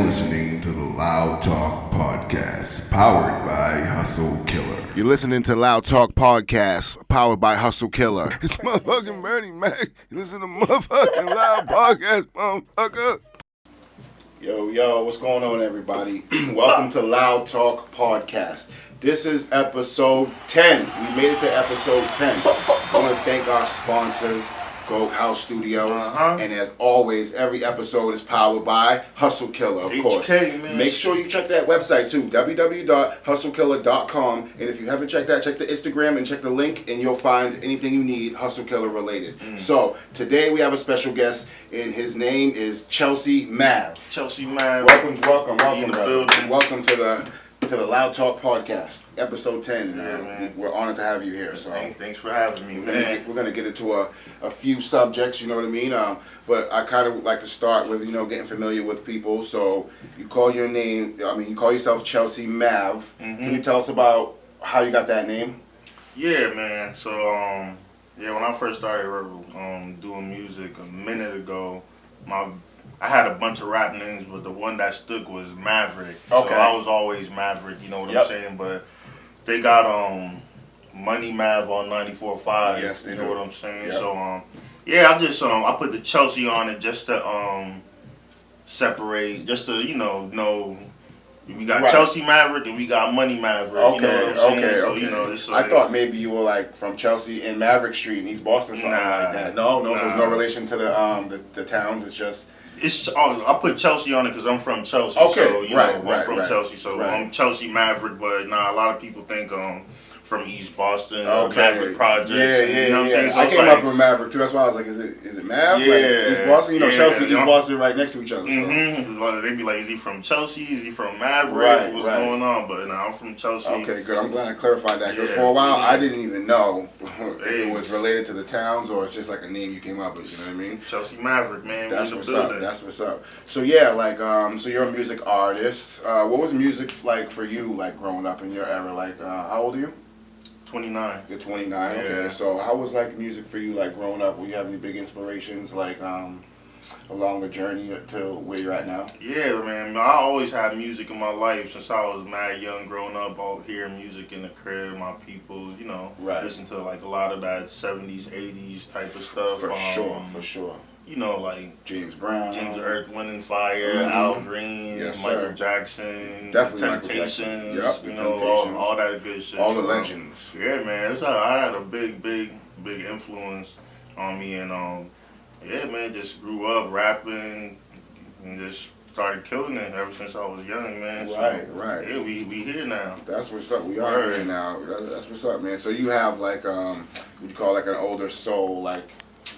listening to the Loud Talk Podcast, powered by Hustle Killer. You're listening to Loud Talk Podcast, powered by Hustle Killer. It's motherfucking Bernie Mac. You listen to motherfucking Loud Podcast, motherfucker. Yo, what's going on, everybody? Welcome to Loud Talk Podcast. This is episode 10. We made it to episode 10. I want to thank our sponsors, Goat House Studios. And as always, every episode is powered by Hustle Killer, of course. Man. Make sure you check that website too, www.hustlekiller.com. And if you haven't checked that, check the Instagram and check the link, and you'll find anything you need Hustle Killer related. So today we have a special guest, and his name is Chelsea Mav. Chelsea Mav. Welcome, in the brother. building. Welcome to the Loud Talk Podcast, episode 10. Man. We're honored to have you here. So Thanks for having me, man. we're gonna get into a few subjects, you know what I mean? But I kind of like to start with, getting familiar with people. So you call your name, you call yourself Chelsea Mav. Can you tell us about how you got that name? Yeah, man. So, when I first started doing music a minute ago, I had a bunch of rap names, but the one that stuck was Maverick. Okay. So I was always Maverick, you know what I'm saying? But they got Money Mav on 94.5. Yes, they you do. know what I'm saying? Yep. So I put the Chelsea on it just to separate, just to know we got Chelsea Maverick and we got Money Maverick. Okay, you know what I'm saying? okay, So okay. this I thought maybe you were like from Chelsea and Maverick Street in East Boston, something like that. No, so there's no relation to the towns. It's just. I put Chelsea on it because I'm from Chelsea. Okay, So, I'm from Chelsea, so right. I'm Chelsea Maverick. But a lot of people think from East Boston, Okay. Maverick Projects. Yeah. You know what I'm saying? So I came up with Maverick too. That's why I was like, is it Mav? Yeah. Like East Boston? Chelsea, East Yeah. Boston, right next to each other. So. They'd be like, is he from Chelsea? Is he from Maverick? Right, What's right. going on? But I'm from Chelsea. Okay, good. I'm glad I clarified that because Yeah, for a while yeah. I didn't even know if it was Thanks. related to the towns or it's just like a name you came up with. You know what I mean? Chelsea Maverick, man. That's we in what's the building. up. That's what's up. So yeah, so you're a music artist. What was music like for you, like growing up in your era? Like, how old are you? 29. You're 29. Yeah. Okay. So how was like music for you, like growing up? Were you have any big inspirations, like along the journey to where you're at now? Yeah, man. I always had music in my life since I was mad young, growing up, out hearing music in the crib, my people, Right. listen to like a lot of that 70s, 80s type of stuff. For sure. Like James Brown. James Earth, Wind and Fire, Al Green, Yes, Michael sir. Jackson, Definitely The Michael Jackson. Temptations, Yep, The all Temptations. that good shit. All the So, legends. Yeah, man. That's how I had a big influence on me, and just grew up rapping and just started killing it ever since I was young, man. Right. Yeah, we here now. That's what's up. We are here now. That's what's up, man. So you have like what you call like an older soul, like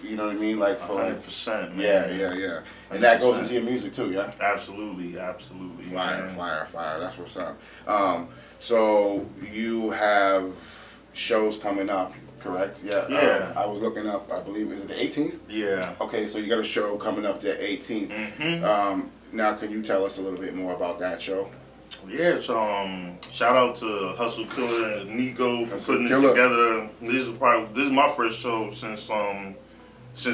you know what I mean, like for 100%, man. Yeah. And that goes 100%. into your music too, yeah. Absolutely. Fire. Man. That's what's up. So you have shows coming up, correct? Yeah. Yeah. I was looking up. I believe is it the 18th? Yeah. Okay, so you got a show coming up the 18th. Now, can you tell us a little bit more about that show? Yeah, so shout out to Hustle Killer and Nico for Hustle putting Killer. it together. This is my first show since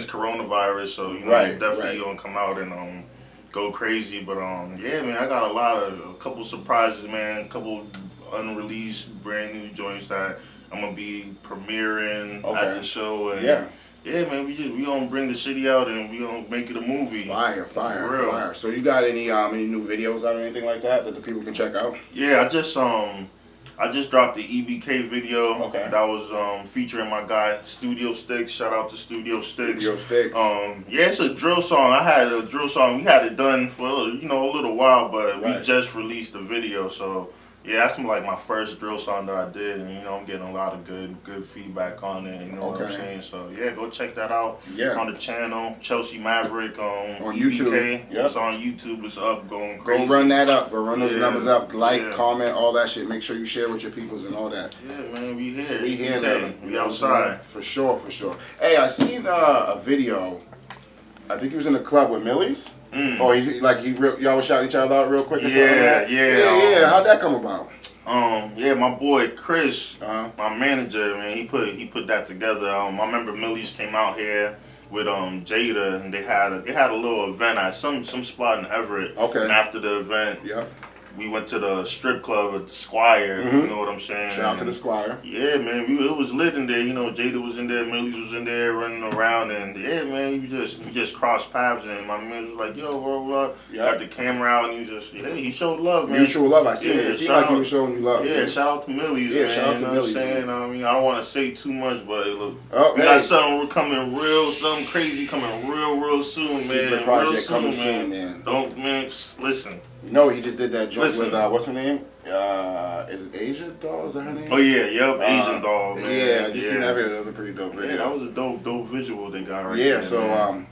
coronavirus, so Right, definitely right. gonna come out and go crazy. But yeah, man, I got a couple surprises, man, a couple unreleased brand new joints that I'm gonna be premiering at the show. And yeah, man, we gonna bring the city out and we gonna make it a movie. Fire. For real. So you got any new videos out or anything like that the people can check out? Yeah, I just dropped the EBK video. Okay. That was featuring my guy Studio Sticks. Shout out to Studio Sticks. Studio Sticks. Yeah, it's a drill song. I had a drill song. We had it done for a little while, but Right. we just released the video. So yeah, that's like my first drill song that I did, and I'm getting a lot of good feedback on it. You know what I'm Okay. saying? So yeah, go check that out. Yeah. On the channel, Chelsea Maverick on YouTube. EBK. Yep. It's on YouTube. It's up, going Go crazy. run that up. Go run those Yeah. numbers up. Like, Yeah. comment, all that shit. Make sure you share with your peoples and all that. Yeah, man, we here. We here EBK. now. We outside. For sure. Hey, I seen a video. I think he was in the club with Millie's. Or y'all was shouting each other out real quick. Or something like that? Yeah. How'd that come about? My boy Chris, Uh-huh. my manager, man, he put that together. I remember Millie's came out here. with Jada, and they had a little event at some spot in Everett. Okay. And after the event, we went to the strip club at Squire. You know what I'm saying? Shout out to the Squire. Yeah, man, it was lit in there. You know, Jada was in there, Millie's was in there running around, and yeah, man, you just crossed paths, and my man was like, yo, blah, blah, got the camera out, and he showed love, man. Mutual love, I see it. It seemed like he was showing you love. Yeah, shout out to Millie's, man. Shout out to Millie's. You know what I'm saying? I mean, I don't want to say too much, but look, we got something something crazy coming real soon, man. Project real soon, soon, man. Don't, man, listen. You know, he just did that joke with, what's her name? Is it AsiaDawg? Is that her name? Oh, yeah, AsiaDawg, man. Yeah, you seen that video? That was a pretty dope video. Yeah, that was a dope visual they got right there. Yeah, so,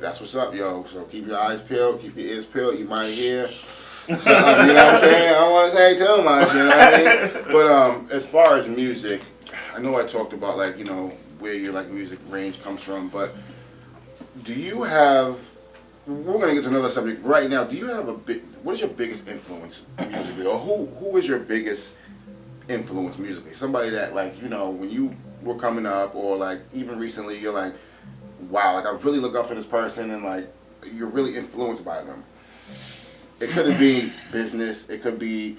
that's what's up, yo. So keep your eyes peeled, keep your ears peeled. You might hear something, you know what I'm saying? I don't want to say too much, you know what I mean? But as far as music, I know I talked about, like, you know, where your, like, music range comes from, but do you have... We're gonna get to another subject right now. Do you have what is your biggest influence musically, or who is your biggest influence musically? Somebody that, like, you know, when you were coming up, or like even recently, you're like, wow, like I really look up to this person, and like you're really influenced by them. It could be business. It could be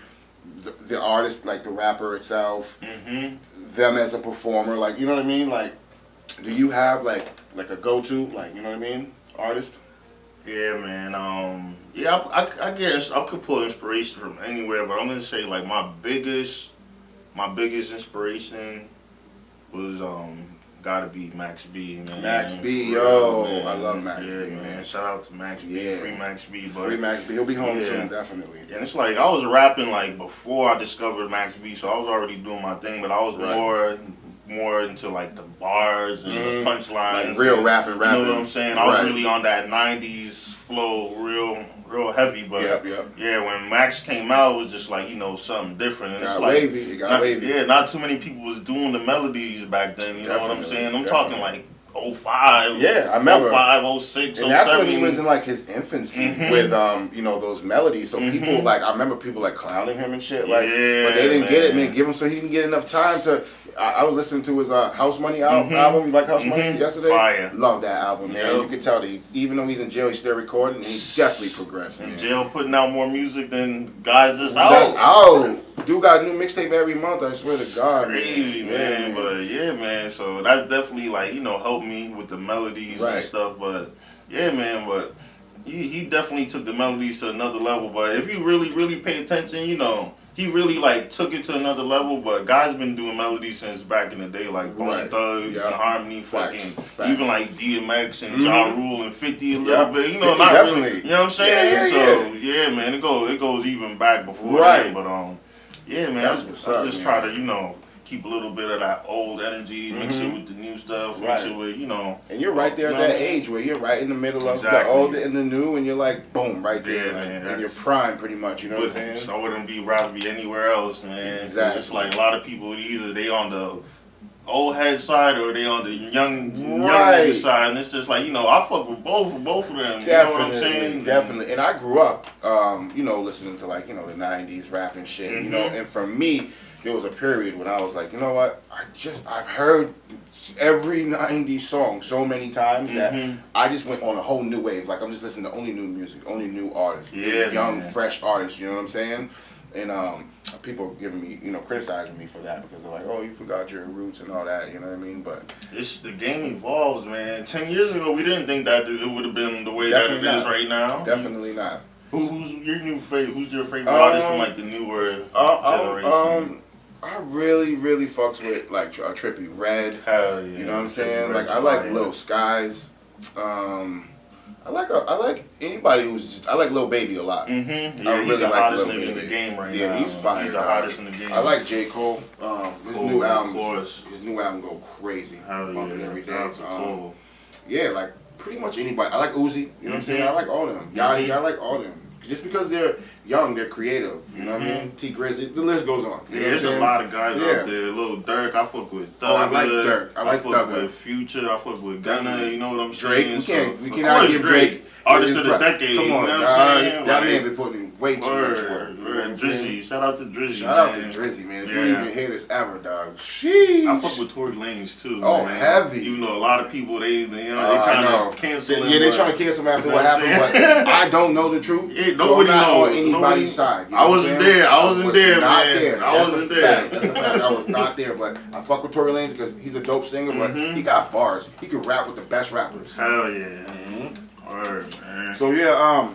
the artist, like the rapper itself, them as a performer. Like, you know what I mean? Like, do you have like a go-to, like, you know what I mean, artist? Yeah, man. I could pull inspiration from anywhere, but I'm gonna say like my biggest inspiration was gotta be Max B, man. Max B, yo, man. I love Max B, man. Shout out to Max B, free Max B, but free Max B. He'll be home soon, definitely. And it's like I was rapping like before I discovered Max B, so I was already doing my thing, but I was more into like the bars and the punchlines, like real rapping. You know what I'm saying? I was really on that '90s flow, real heavy. But yeah, when Max came out, it was just like, you know, something different. And it got wavy. Yeah, not too many people was doing the melodies back then. You know what I'm saying? I'm talking like 05. Yeah, I remember 05, 06, and that's when he was in like his infancy with you know, those melodies. So people like, I remember people like clowning him and shit. Like, but they didn't get it, man. Give him so he didn't get enough time to. I was listening to his House Money album. You like House Money yesterday? Fire. Love that album, man. You can tell that even though he's in jail, he's still recording, and he's definitely progressing. In jail, putting out more music than guys just out. That's out. Dude got a new mixtape every month. I swear to God. Crazy, man. But yeah, man. So that definitely, like, you know, helped me with the melodies and stuff. But yeah, man. But he definitely took the melodies to another level. But if you really pay attention, you know, he really like took it to another level. But guys been doing melodies since back in the day, like Bone Thugs and Harmony, even like DMX and Ja Rule and 50 a little bit. You know, not really. You know what I'm saying? Yeah, man. It goes even back before that. But yeah, man. I just try to, you know, keep a little bit of that old energy, mix it with the new stuff, mix it with, you know. And you're right there at that age where you're right in the middle of the old and the new, and you're like, boom, right there, like, in your prime, pretty much. You know what I'm saying? So I wouldn't rather be anywhere else, man. Exactly. It's like a lot of people, either they on the old head side or they on the young nigga side, and it's just like, you know, I fuck with both of them. Definitely, you know what I'm saying? Definitely. And I grew up, you know, listening to, like, you know, the 90s rap and shit, you know, and for me, there was a period when I was like, you know what, I've heard every 90s song so many times that I just went on a whole new wave. Like, I'm just listening to only new music, only new artists, young, fresh artists, you know what I'm saying? And people giving me, you know, criticizing me for that because they're like, oh, you forgot your roots and all that, you know what I mean? But the game evolves, man. 10 years ago, we didn't think that it would have been the way that it is right now. Definitely not. Who's your favorite artist from like the newer generation? I really fucks with like Trippie Redd. Hell yeah. You know what I'm saying? Like, I like Lil Skies. I like anybody who's just, I like Lil Baby a lot. Yeah, he's the hottest nigga in the game right now. Yeah, he's fire. He's the hottest in the game. I like J. Cole. His new album. Of course. His new album go crazy. Hell Bumping yeah. every day. Cool. Yeah, like pretty much anybody. I like Uzi. You know what I'm saying? I like all them. Yachty. I like all them. just because they're young, they're creative. You know what I mean? T Grizzly, the list goes on. Yeah, there's a lot of guys out there. Lil Durk, I fuck with Thugger. Oh, I like Durk. I like fuck Thugger. with Future. I fuck with Gunna. You know what I'm Drake. saying? We cannot give Drake artist of the decade. Come on, you know what I'm saying? That man been putting way too much work. Drizzy, shout out to Drizzy. Shout out to Drizzy, man. If you even hear this ever, dog. Sheesh. I fuck with Tory Lanez too. Oh, man. heavy. Even though a lot of people they trying to cancel him. Yeah, they trying to cancel him after what happened, but I don't know the truth. Yeah, nobody knows. On anybody's side. You know I wasn't there. I wasn't there, man. I wasn't there. That's a fact. I was not there, but I fuck with Tory Lanez because he's a dope singer, but he got bars. He can rap with the best rappers. Hell yeah. Word, man. So yeah,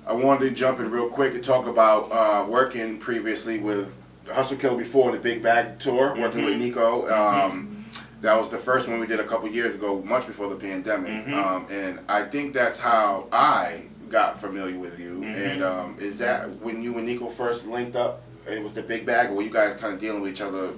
I wanted to jump in real quick and talk about working previously with Hustle Killer before the Big Bag tour, working with Nico. That was the first one we did a couple years ago, much before the pandemic. And I think that's how I got familiar with you. And is that when you and Nico first linked up? It was the Big Bag, or were you guys kind of dealing with each other,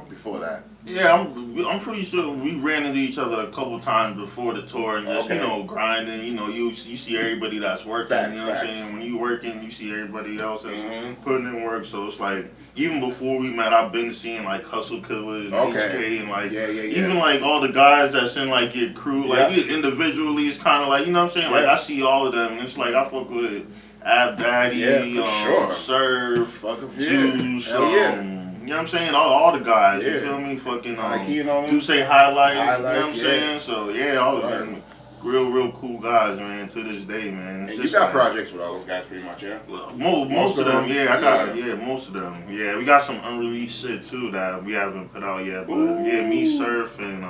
before that? Yeah, I'm pretty sure we ran into each other a couple times before the tour and just grinding. You see everybody that's working. Facts, you know what I'm saying? When you working, you see everybody else that's putting in work. So it's like even before we met, I've been seeing like Hustle Killer and HK and like even like all the guys that's in like your crew, like individually, it's kind of like you know what I'm saying. Like I see all of them, and it's like I fuck with Ab Daddy, Surf, Juice, you know what I'm saying? All the guys, you feel me? Fucking do say highlights, you know what I'm saying? So all of them, real cool guys, man. To this day, man. And you got projects with all those guys, pretty much, yeah. Most of them, I got most of them. Yeah, we got some unreleased shit too that we haven't put out yet. But me, Surf, and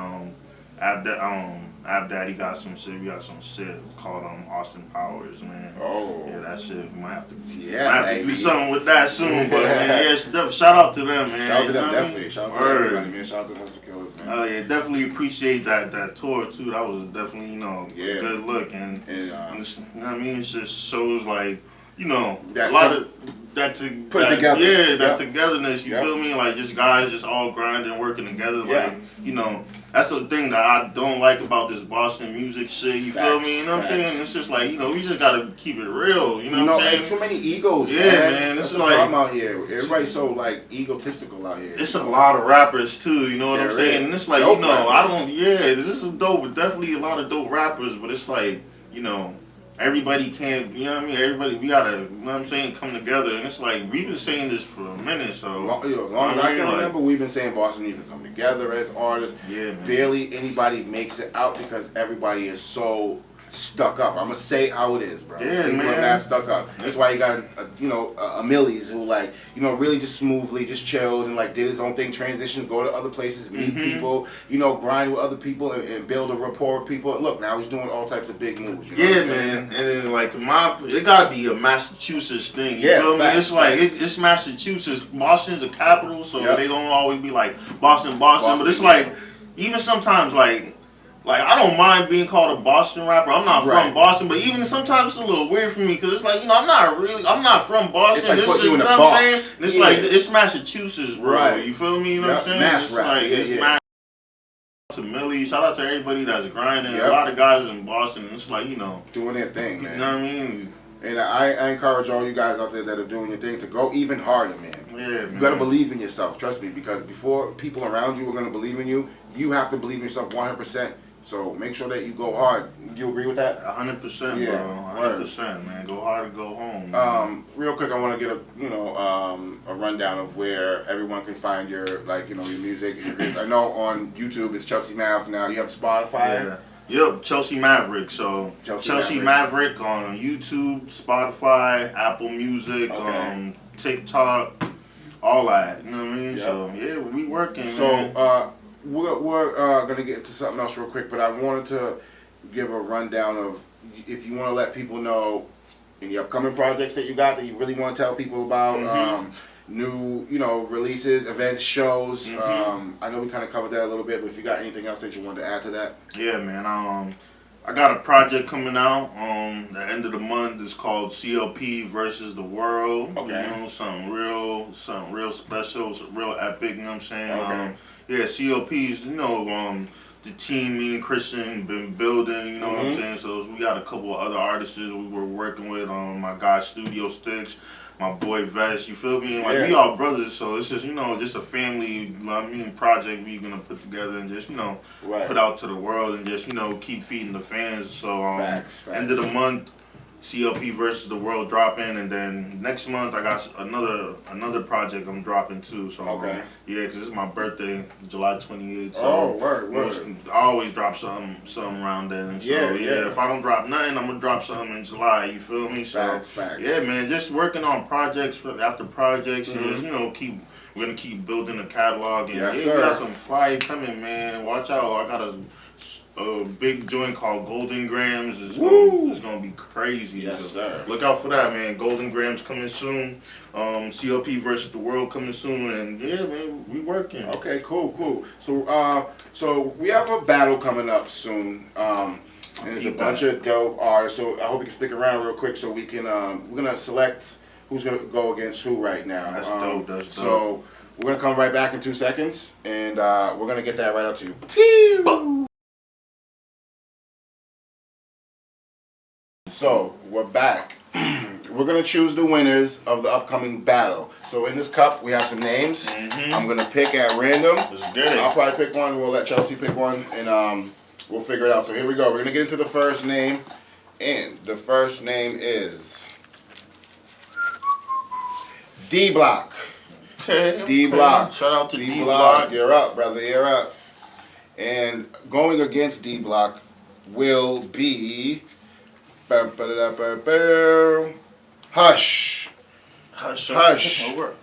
Ab Daddy got some shit. We got some shit called Austin Powers, man. Oh. Yeah, that shit. We might have to do something with that soon. But man, shout out to them, man. Shout out to them, definitely. Shout out to everybody, man. Shout out to the Hustle Killers, man. Oh yeah, definitely appreciate that tour too. That was definitely a good look, and you know what I mean. It just shows like a lot of that together. Yeah, that togetherness. You feel me? Like just guys just all grinding, working together. Like that's the thing that I don't like about this Boston music shit. You feel me? You know what I'm saying? It's just like we just gotta keep it real. You know what I'm saying? There's too many egos. Yeah, man. That's it's the like problem out here. Everybody's so like egotistical out here. It's a lot of rappers too. You know what I'm saying? And it's like dope I don't. Yeah, this is dope. Definitely a lot of dope rappers, but it's like everybody can't, you know what I mean? Everybody, we gotta, you know what I'm saying, come together. And it's like, we've been saying this for a minute, so. As long as I can remember, we've been saying Boston needs to come together as artists. Yeah, man. Barely anybody makes it out because everybody is so stuck up. I'm gonna say it how it is, bro. Yeah, People man. are that stuck up. That's why you got, a Millies who like, really just smoothly, just chilled and like did his own thing, transitioned, go to other places, meet people, grind with other people and build a rapport with people. And look, now he's doing all types of big moves. Man. And then like it gotta be a Massachusetts thing. You feel me? It's like it's Massachusetts. Boston's the capital, so they don't always be like Boston. But it's like even sometimes like I don't mind being called a Boston rapper. I'm not from Boston, but even sometimes it's a little weird for me because it's like I'm not from Boston. It's like this putting is you in what a I'm box. saying. It's like it's Massachusetts, bro. Right. You feel me? You know what I'm saying? Mass it's rap. like it's mass. To Millie, shout out to everybody that's grinding. A lot of guys in Boston. It's like doing their thing, man. You know what I mean? And I encourage all you guys out there that are doing your thing to go even harder, man. Yeah, man. You gotta believe in yourself. Trust me, because before people around you are gonna believe in you, you have to believe in yourself 100%. So make sure that you go hard. You agree with that? 100%, bro. 100%, man. Go hard and go home. Real quick, I want to get a rundown of where everyone can find your your music and your videos. I know on YouTube it's Chelsea Mav now. You have Spotify. Yep, Chelsea Maverick. So Chelsea Maverick on YouTube, Spotify, Apple Music, TikTok, all that. You know what I mean? Yep. So we working. So we're gonna get into something else real quick, but I wanted to give a rundown of if you want to let people know any upcoming projects that you got that you really want to tell people about. New, releases, events, shows. I know we kind of covered that a little bit, but if you got anything else that you wanted to add to that? Yeah, man. I got a project coming out the end of the month. It's called CLP versus the World. Okay. Something real special, real epic. You know what I'm saying? Okay. CLP's. the team me and Christian been building, you know what I'm saying? So we got a couple of other artists we were working with. My guy Studio Sticks, my boy Vest, you feel me? Like we all brothers, so it's just just a family, project we gonna put together and just put out to the world and just keep feeding the fans. So Facts. end of the month, CLP versus the World dropping, and then next month I got another project I'm dropping too. So yeah, because it's my birthday, July 28th. So word. I always drop something around then. So yeah, if I don't drop nothing, I'm gonna drop something in July. You feel me? So Facts. yeah, man, just working on projects after projects, and just we're gonna keep building the catalog, and we got some fire coming, man. Watch out! I got a big joint called Golden Grams. It's gonna be crazy. Yes, sir. Look out for that, man. Golden Grams coming soon. CLP versus the World coming soon, and yeah, man, we working. Okay, cool. So we have a battle coming up soon. And there's a bunch of dope artists. So I hope you can stick around real quick so we can we're gonna select who's gonna go against who right now. That's dope. That's dope. So we're gonna come right back in 2 seconds, and we're gonna get that right up to you. Pew! So we're back. We're gonna choose the winners of the upcoming battle. So in this cup we have some names. I'm gonna pick at random. Let's get it. I'll probably pick one. We'll let Chelsea pick one, and we'll figure it out. So here we go. We're gonna get into the first name, and the first name is D Block. Okay. D Block. Shout out to D Block. You're up, brother. You're up. And going against D Block will be Hush. So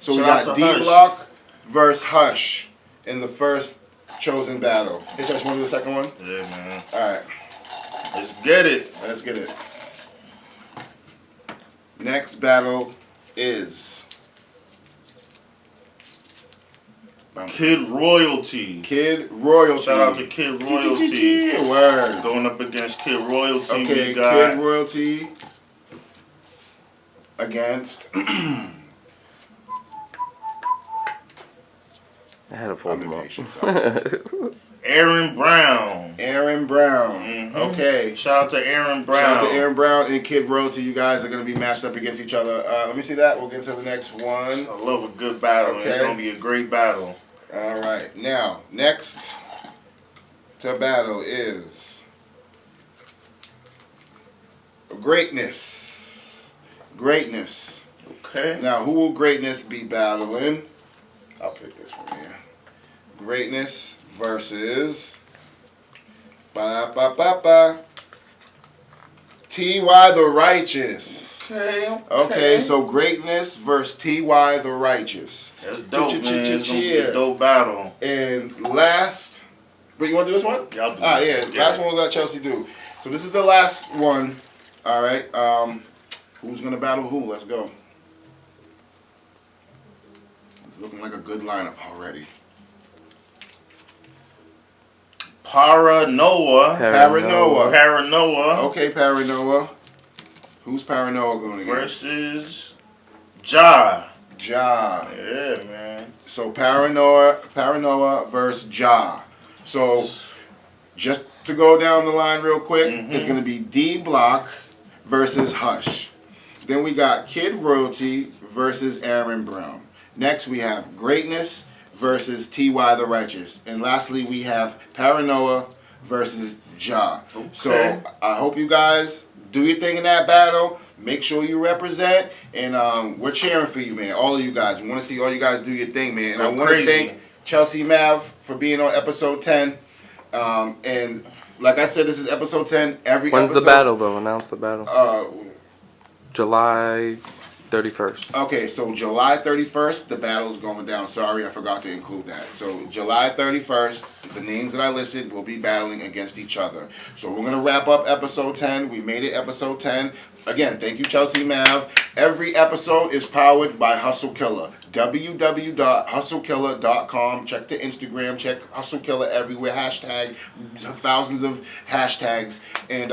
we got D Block versus Hush in the first chosen battle. Hey, Josh, want to do the second one? Yeah, man. All right. Let's get it. Let's get it. Next battle is Kid Royalty. Kid Royalty. Shout out to Kid Royalty. Word. Going up against Kid Royalty. Okay, we got Kid Royalty against. I had to fold them up. Aaron Brown. Aaron Brown. Okay. Shout out to Aaron Brown. Shout out to Aaron Brown and Kid Royalty. You guys are going to be matched up against each other. Let me see that. We'll get to the next one. I love a good battle. Okay. It's going to be a great battle. All right. Now, next to battle is Greatness. Greatness. Okay. Now, who will Greatness be battling? I'll pick this one here. Greatness versus T.Y. the Righteous. Okay, so Greatness versus T.Y. the Righteous. That's dope, man. It's gonna be a dope battle. And last, but you want to do this one? Yeah, I'll do it. Yeah, last one we'll let Chelsea do. So this is the last one. All right. Who's gonna battle who? Let's go. It's looking like a good lineup already. Paranoia. Okay, Paranoia. Who's Paranoia going against? Versus Ja. Ja. Yeah, man. So Paranoia versus Ja. So just to go down the line real quick, it's going to be D Block versus Hush. Then we got Kid Royalty versus Aaron Brown. Next we have Greatness versus T.Y. the Righteous. And lastly, we have Paranoia versus Ja. Okay. So I hope you guys do your thing in that battle. Make sure you represent. And we're cheering for you, man. All of you guys. We want to see all you guys do your thing, man. And I want to thank Chelsea Mav for being on episode 10. And like I said, this is episode 10. When's the battle, though? Announce the battle. July 31st. Okay, so July 31st, the battle's going down. Sorry, I forgot to include that. So July 31st, the names that I listed will be battling against each other. So we're going to wrap up episode 10. We made it episode 10. Again, thank you, Chelsea Mav. Every episode is powered by Hustle Killer. www.hustlekiller.com. Check the Instagram. Check Hustle Killer everywhere. Hashtag, thousands of hashtags. And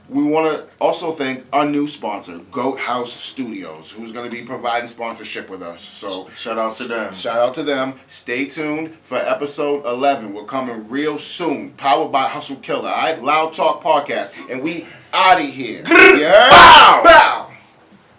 We want to also thank our new sponsor, Goat House Studios, who's going to be providing sponsorship with us. So shout out to them. Shout out to them. Stay tuned for episode 11. We're coming real soon. Powered by Hustle Killer. All right, Loud Talk Podcast, and we out of here. Yeah. Bow. Bow.